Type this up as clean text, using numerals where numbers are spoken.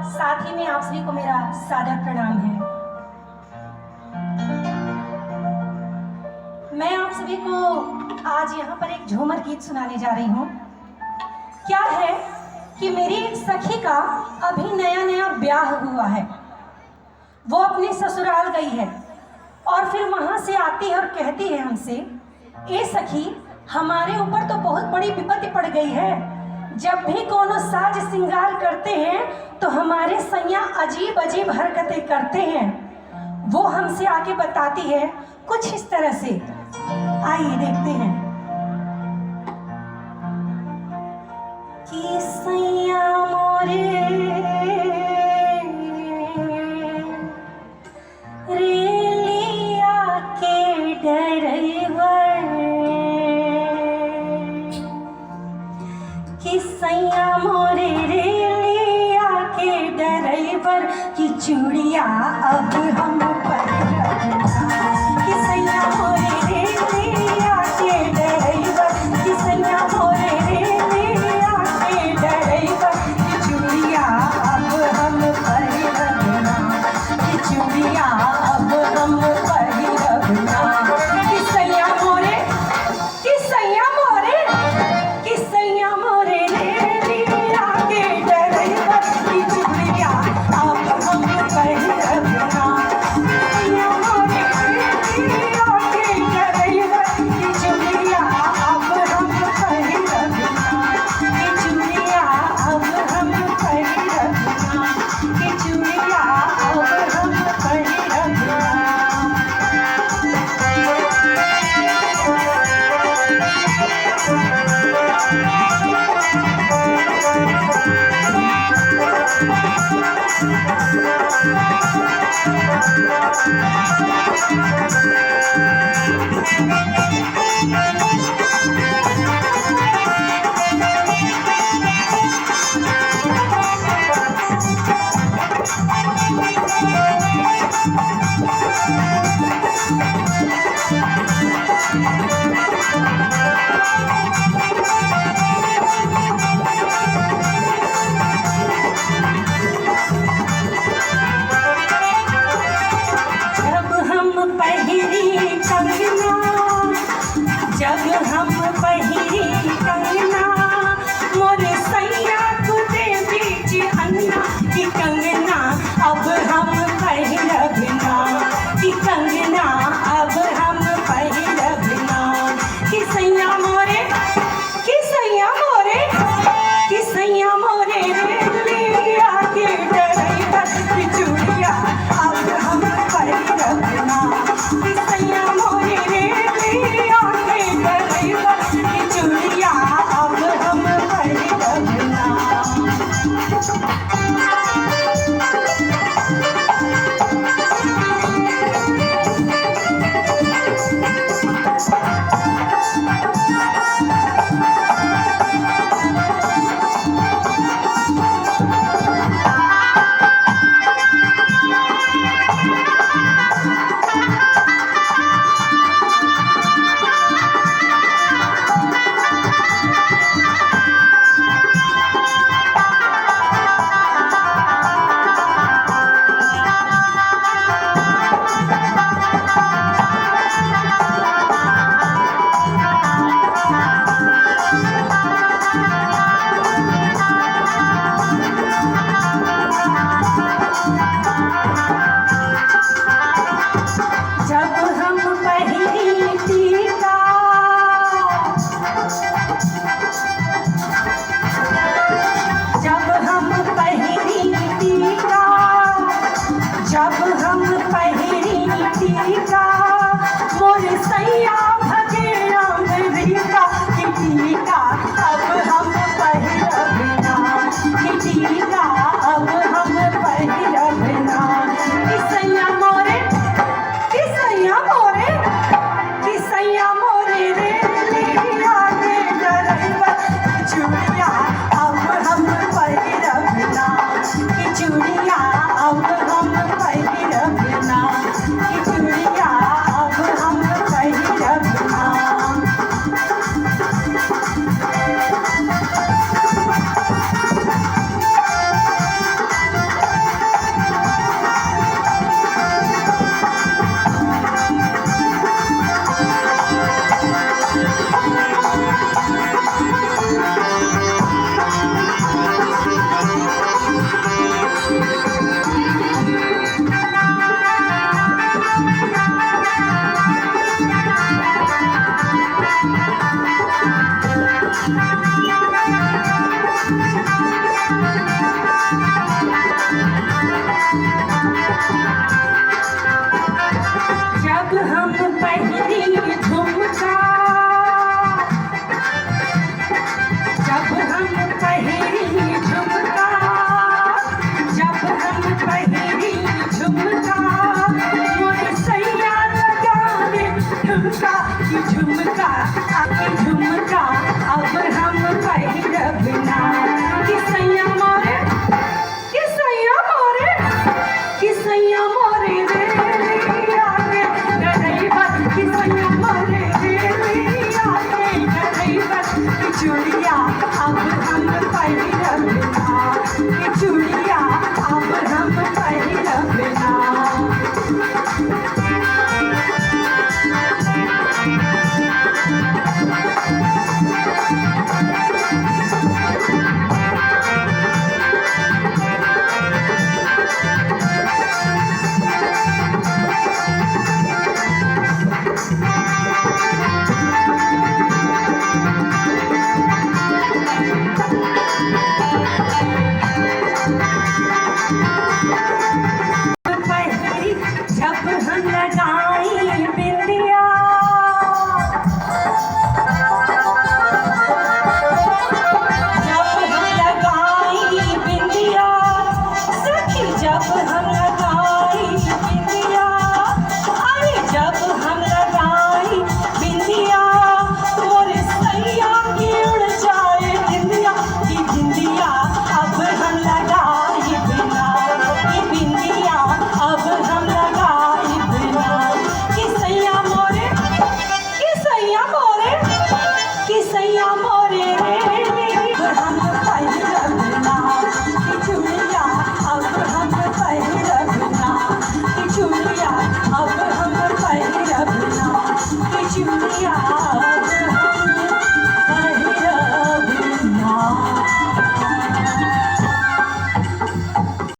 साथ ही में आप सभी को मेरा सादर प्रणाम है। मैं आप सभी को आज यहाँ पर एक झूमर गीत सुनाने जा रही हूँ। क्या है कि मेरी एक सखी का अभी नया नया ब्याह हुआ है। वो अपने ससुराल गई है और फिर वहाँ से आती है और कहती है हमसे, ए सखी, हमारे ऊपर तो बहुत बड़ी विपत्ति पड़ गई है। जब भी कोनो साज श्रृंगार करते हैं तो हमारे सैया अजीब अजीब हरकतें करते हैं। वो हमसे आके बताती है कुछ इस तरह से, आइए देखते हैं। कि सैया मोरे रेलिया के डरैवर, कि सैया मोरे रेलिया के डरैवर, की चूड़िया अब हम पर कि सैया मोरे रेलिया के डरैवर, कि सैया मोरे रेलिया के डरैवर, की चूड़िया अब हम पर रखना, की चूड़िया अब हम पर रखना। कि सैया मोरे, कि सैया मोरे, कि सैया मोरे रेलिया के डरैवर, की चूड़िया अब हम पर रखना। सैया मोरे रेलिया के डरैवर, की चूड़िया अब हम पर रखना, की चूड़िया अब हम पर रखना, की चूड़िया अब हम पर रखना। जब हम पहिरी कंगना, जब हम पहिरी कंगना, मोरे सैया खुदे बीच अंगना, कि कंगना अब हम पहिरबना, कि कंगना अब हम पहिरबना। कि सैया मोरे, कि सैया मोरे, कि सैया मोरे रेलिया के डरैवर, की चूड़िया अब हम पहिरबना, कि सैया मोरे रेलिया के डरैवर, की चूड़िया अब हम पहिरबना। चूड़िया अब हम पहिरब ना। पहिरी जब हम लगाई बिंदिया, जब हम लगाई बिंदिया, सखी जब हम लगाई बिंदिया, अरे जब हम लगाई बिंदिया, मोर सैया की उड़ जाए बिंदिया, ये बिंदिया अब हम लगाई बिना, ये बिंदिया अब हम लगाई बिना। किसैया मोरे, किसैया मोरे, किसैया मोरे रे, हम पहिरब ना। कि चूड़िया अब हम पहिरब ना, कि चूड़िया अब